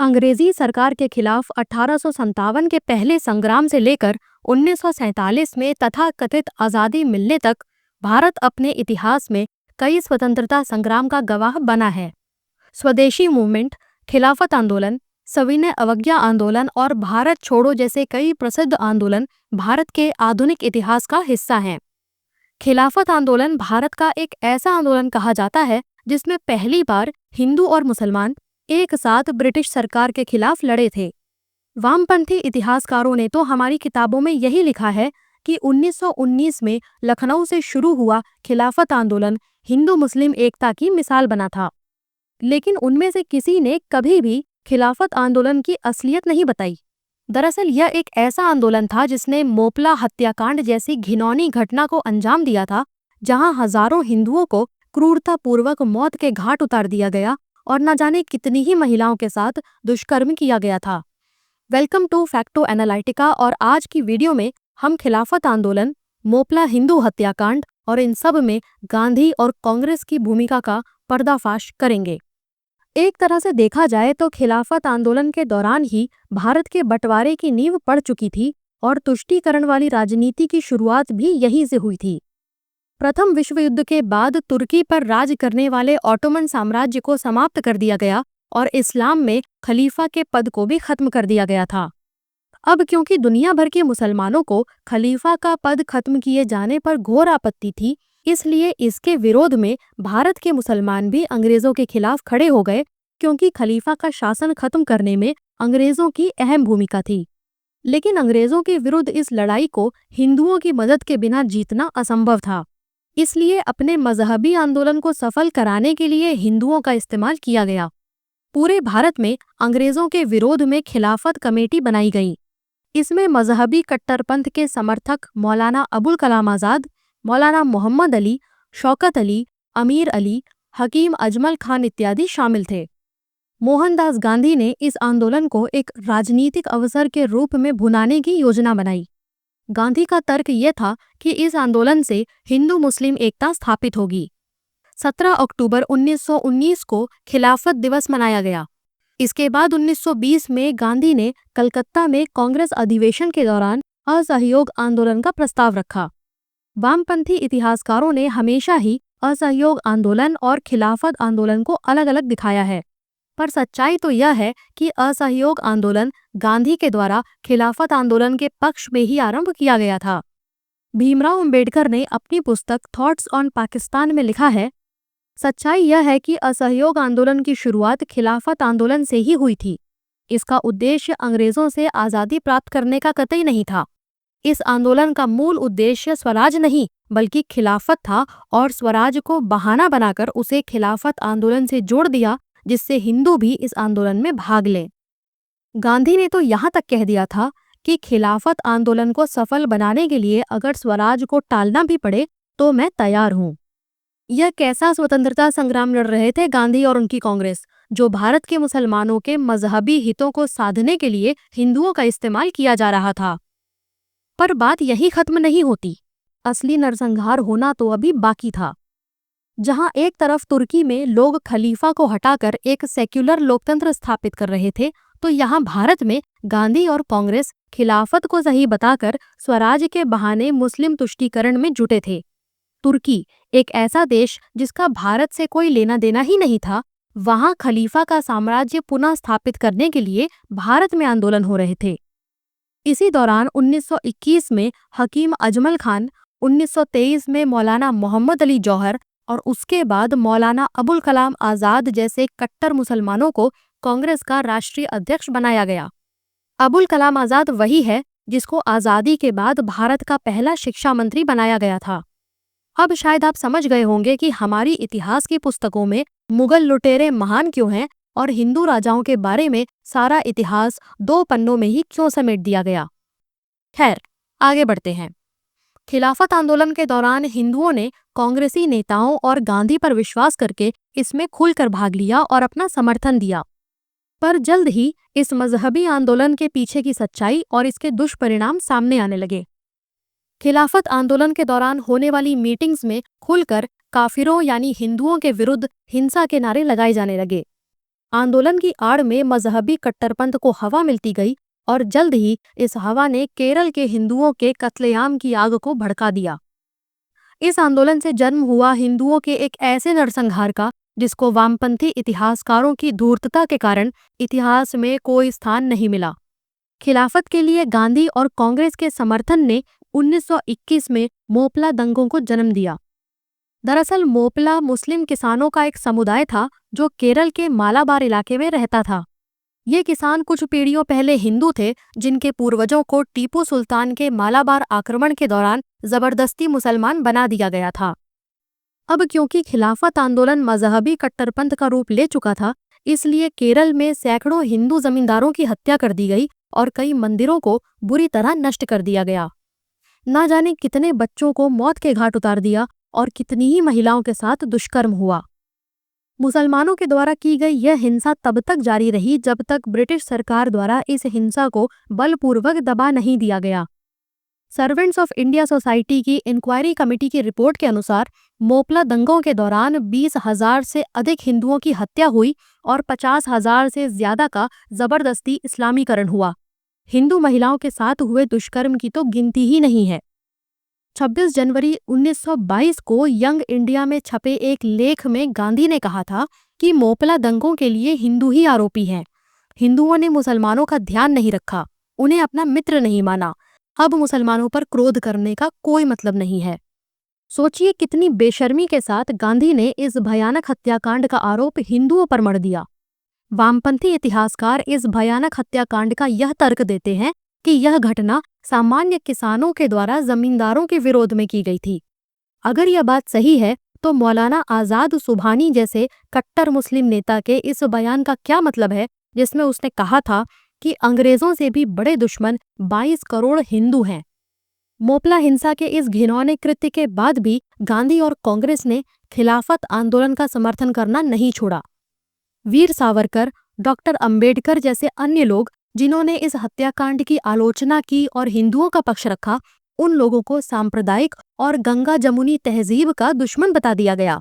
अंग्रेजी सरकार के खिलाफ 1857 के पहले संग्राम से लेकर 1947 में तथाकथित आज़ादी मिलने तक भारत अपने इतिहास में कई स्वतंत्रता संग्राम का गवाह बना है। स्वदेशी मूवमेंट, खिलाफत आंदोलन, सविनय अवज्ञा आंदोलन और भारत छोड़ो जैसे कई प्रसिद्ध आंदोलन भारत के आधुनिक इतिहास का हिस्सा हैं। खिलाफत आंदोलन भारत का एक ऐसा आंदोलन कहा जाता है जिसमें पहली बार हिंदू और मुसलमान एक साथ ब्रिटिश सरकार के खिलाफ लड़े थे। वामपंथी इतिहासकारों ने तो हमारी किताबों में यही लिखा है कि 1919 में लखनऊ से शुरू हुआ खिलाफत आंदोलन हिंदू मुस्लिम एकता की मिसाल बना था। लेकिन उनमें से किसी ने कभी भी खिलाफत आंदोलन की असलियत नहीं बताई। दरअसल यह एक ऐसा आंदोलन था जिसने मोपला हत्याकांड जैसी घिनौनी घटना को अंजाम दिया था, जहां हजारों हिंदुओं को क्रूरतापूर्वक मौत के घाट उतार दिया गया और न जाने कितनी ही महिलाओं के साथ दुष्कर्म किया गया था। वेलकम टू फैक्टो एनालिटिका और आज की वीडियो में हम खिलाफत आंदोलन, मोपला हिंदू हत्याकांड और इन सब में गांधी और कांग्रेस की भूमिका का पर्दाफाश करेंगे। एक तरह से देखा जाए तो खिलाफत आंदोलन के दौरान ही भारत के बंटवारे की नींव पड़ चुकी थी और तुष्टीकरण वाली राजनीति की शुरुआत भी यहीं से हुई थी। प्रथम विश्व युद्ध के बाद तुर्की पर राज करने वाले ऑटोमन साम्राज्य को समाप्त कर दिया गया और इस्लाम में खलीफा के पद को भी खत्म कर दिया गया था। अब क्योंकि दुनिया भर के मुसलमानों को खलीफा का पद खत्म किए जाने पर घोर आपत्ति थी, इसलिए इसके विरोध में भारत के मुसलमान भी अंग्रेजों के खिलाफ खड़े हो गए, क्योंकि खलीफा का शासन खत्म करने में अंग्रेजों की अहम भूमिका थी। लेकिन अंग्रेजों के विरुद्ध इस लड़ाई को हिंदुओं की मदद के बिना जीतना असंभव था। इसलिए अपने मजहबी आंदोलन को सफल कराने के लिए हिंदुओं का इस्तेमाल किया गया। पूरे भारत में अंग्रेजों के विरोध में खिलाफत कमेटी बनाई गई। इसमें मजहबी कट्टरपंथ के समर्थक मौलाना अबुल कलाम आज़ाद, मौलाना मोहम्मद अली, शौकत अली, अमीर अली, हकीम अजमल खान इत्यादि शामिल थे। मोहनदास गांधी ने इस आंदोलन को एक राजनीतिक अवसर के रूप में भुनाने की योजना बनाई। गांधी का तर्क ये था कि इस आंदोलन से हिंदू मुस्लिम एकता स्थापित होगी। 17 अक्टूबर 1919 को खिलाफत दिवस मनाया गया। इसके बाद 1920 में गांधी ने कलकत्ता में कांग्रेस अधिवेशन के दौरान असहयोग आंदोलन का प्रस्ताव रखा। वामपंथी इतिहासकारों ने हमेशा ही असहयोग आंदोलन और खिलाफत आंदोलन को अलग अलग दिखाया है, पर सच्चाई तो यह है कि असहयोग आंदोलन गांधी के द्वारा खिलाफत आंदोलन के पक्ष में ही आरंभ किया गया था। भीमराव अंबेडकर ने अपनी पुस्तक थॉट्स ऑन पाकिस्तान में लिखा है, सच्चाई यह है कि असहयोग आंदोलन की शुरुआत खिलाफत आंदोलन से ही हुई थी। इसका उद्देश्य अंग्रेजों से आज़ादी प्राप्त करने का कतई नहीं था। इस आंदोलन का मूल उद्देश्य स्वराज नहीं बल्कि खिलाफत था और स्वराज को बहाना बनाकर उसे खिलाफत आंदोलन से जोड़ दिया, जिससे हिंदू भी इस आंदोलन में भाग लें। गांधी ने तो यहाँ तक कह दिया था कि खिलाफत आंदोलन को सफल बनाने के लिए अगर स्वराज को टालना भी पड़े तो मैं तैयार हूँ। यह कैसा स्वतंत्रता संग्राम लड़ रहे थे गांधी और उनकी कांग्रेस, जो भारत के मुसलमानों के मजहबी हितों को साधने के लिए हिंदुओं का इस्तेमाल किया जा रहा था। पर बात यही खत्म नहीं होती। असली नरसंहार होना तो अभी बाकी था। जहां एक तरफ तुर्की में लोग खलीफा को हटाकर एक सेक्युलर लोकतंत्र स्थापित कर रहे थे, तो यहाँ भारत में गांधी और कांग्रेस खिलाफत को सही बताकर स्वराज के बहाने मुस्लिम तुष्टीकरण में जुटे थे। तुर्की, एक ऐसा देश जिसका भारत से कोई लेना देना ही नहीं था, वहां खलीफा का साम्राज्य पुनः स्थापित करने के लिए भारत में आंदोलन हो रहे थे। इसी दौरान 1921 में हकीम अजमल खान, 1923 में मौलाना मोहम्मद अली जौहर और उसके बाद मौलाना अबुल कलाम आज़ाद जैसे कट्टर मुसलमानों को कांग्रेस का राष्ट्रीय अध्यक्ष बनाया गया। अबुल कलाम आज़ाद वही है जिसको आज़ादी के बाद भारत का पहला शिक्षा मंत्री बनाया गया था। अब शायद आप समझ गए होंगे कि हमारी इतिहास की पुस्तकों में मुगल लुटेरे महान क्यों हैं और हिंदू राजाओं के बारे में सारा इतिहास 2 पन्नों में ही क्यों समेट दिया गया। खैर, आगे बढ़ते हैं। खिलाफत आंदोलन के दौरान हिंदुओं ने कांग्रेसी नेताओं और गांधी पर विश्वास करके इसमें खुलकर भाग लिया और अपना समर्थन दिया। पर जल्द ही इस मजहबी आंदोलन के पीछे की सच्चाई और इसके दुष्परिणाम सामने आने लगे। खिलाफत आंदोलन के दौरान होने वाली मीटिंग्स में खुलकर काफिरों यानी हिंदुओं के विरुद्ध हिंसा के नारे लगाए जाने लगे। आंदोलन की आड़ में मजहबी कट्टरपंथ को हवा मिलती गई और जल्द ही इस हवा ने केरल के हिंदुओं के कत्लेआम की आग को भड़का दिया। इस आंदोलन से जन्म हुआ हिंदुओं के एक ऐसे नरसंहार का जिसको वामपंथी इतिहासकारों की धूर्तता के कारण इतिहास में कोई स्थान नहीं मिला। खिलाफत के लिए गांधी और कांग्रेस के समर्थन ने 1921 में मोपला दंगों को जन्म दिया। दरअसल मोपला मुस्लिम किसानों का एक समुदाय था जो केरल के मालाबार इलाके में रहता था। ये किसान कुछ पीढ़ियों पहले हिंदू थे जिनके पूर्वजों को टीपू सुल्तान के मालाबार आक्रमण के दौरान जबरदस्ती मुसलमान बना दिया गया था। अब क्योंकि खिलाफत आंदोलन मजहबी कट्टरपंथ का रूप ले चुका था, इसलिए केरल में सैकड़ों हिंदू जमींदारों की हत्या कर दी गई और कई मंदिरों को बुरी तरह नष्ट कर दिया गया। ना जाने कितने बच्चों को मौत के घाट उतार दिया और कितनी ही महिलाओं के साथ दुष्कर्म हुआ। मुसलमानों के द्वारा की गई यह हिंसा तब तक जारी रही जब तक ब्रिटिश सरकार द्वारा इस हिंसा को बलपूर्वक दबा नहीं दिया गया। सर्वेंट्स ऑफ इंडिया सोसाइटी की इंक्वायरी कमेटी की रिपोर्ट के अनुसार मोपला दंगों के दौरान 20,000 से अधिक हिंदुओं की हत्या हुई और 50,000 से ज्यादा का जबरदस्ती इस्लामीकरण हुआ। हिंदू महिलाओं के साथ हुए दुष्कर्म की तो गिनती ही नहीं है। 26 जनवरी 1922 को यंग इंडिया में छपे एक लेख में गांधी ने कहा था कि मोपला दंगों के लिए हिंदू ही आरोपी हैं। हिंदुओं ने मुसलमानों का ध्यान नहीं रखा, उन्हें अपना मित्र नहीं माना। अब मुसलमानों पर क्रोध करने का कोई मतलब नहीं है। सोचिए कितनी बेशर्मी के साथ गांधी ने इस भयानक हत्याकांड का आरोप हिंदुओं पर मढ़ दिया। वामपंथी इतिहासकार इस भयानक हत्याकांड का यह तर्क देते हैं कि यह घटना सामान्य किसानों के द्वारा जमींदारों के विरोध में की गई थी। अगर यह बात सही है तो मौलाना आजाद सुबहानी जैसे कट्टर मुस्लिम नेता के इस बयान का क्या मतलब है जिसमें उसने कहा था कि अंग्रेजों से भी बड़े दुश्मन 22 करोड़ हिंदू हैं। मोपला हिंसा के इस घिनौने कृत्य के बाद भी गांधी और कांग्रेस ने खिलाफत आंदोलन का समर्थन करना नहीं छोड़ा। वीर सावरकर, डॉक्टर अंबेडकर जैसे अन्य लोग जिन्होंने इस हत्याकांड की आलोचना की और हिंदुओं का पक्ष रखा, उन लोगों को सांप्रदायिक और गंगा जमुनी तहजीब का दुश्मन बता दिया गया।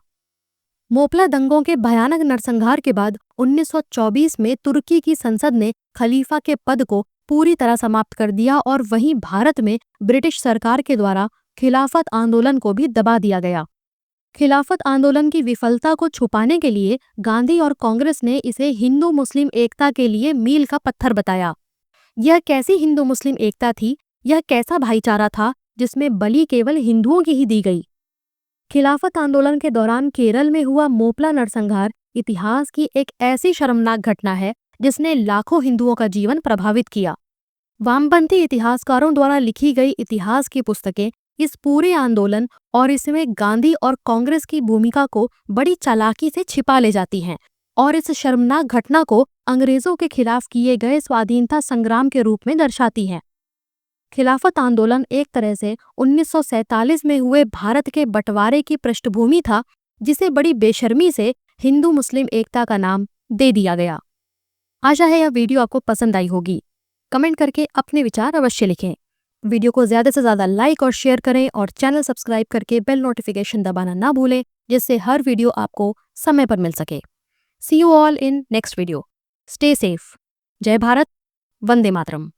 मोपला दंगों के भयानक नरसंहार के बाद 1924 में तुर्की की संसद ने खलीफा के पद को पूरी तरह समाप्त कर दिया और वहीं भारत में ब्रिटिश सरकार के द्वारा खिलाफत आंदोलन को भी दबा दिया गया। खिलाफत आंदोलन की विफलता को छुपाने के लिए गांधी और कांग्रेस ने इसे हिंदू मुस्लिम एकता के लिए मील का पत्थर बताया। यह कैसी हिंदू मुस्लिम एकता थी? यह कैसा भाईचारा था जिसमें बलि केवल हिंदुओं की ही दी गई? खिलाफत आंदोलन के दौरान केरल में हुआ मोपला नरसंहार इतिहास की एक ऐसी शर्मनाक घटना है जिसने लाखों हिंदुओं का जीवन प्रभावित किया। वामपंथी इतिहासकारों द्वारा लिखी गई इतिहास की पुस्तकें इस पूरे आंदोलन और इसमें गांधी और कांग्रेस की भूमिका को बड़ी चालाकी से छिपा ले जाती हैं और इस शर्मनाक घटना को अंग्रेजों के खिलाफ किए गए स्वाधीनता संग्राम के रूप में दर्शाती हैं। खिलाफत आंदोलन एक तरह से 1947 में हुए भारत के बंटवारे की पृष्ठभूमि था, जिसे बड़ी बेशर्मी से हिंदू मुस्लिम एकता का नाम दे दिया गया। आशा है यह वीडियो आपको पसंद आई होगी। कमेंट करके अपने विचार अवश्य लिखें। वीडियो को ज़्यादा से ज़्यादा लाइक और शेयर करें और चैनल सब्सक्राइब करके बेल नोटिफिकेशन दबाना ना भूलें, जिससे हर वीडियो आपको समय पर मिल सके। See you all in next video. Stay safe. जय भारत। वंदे मातरम।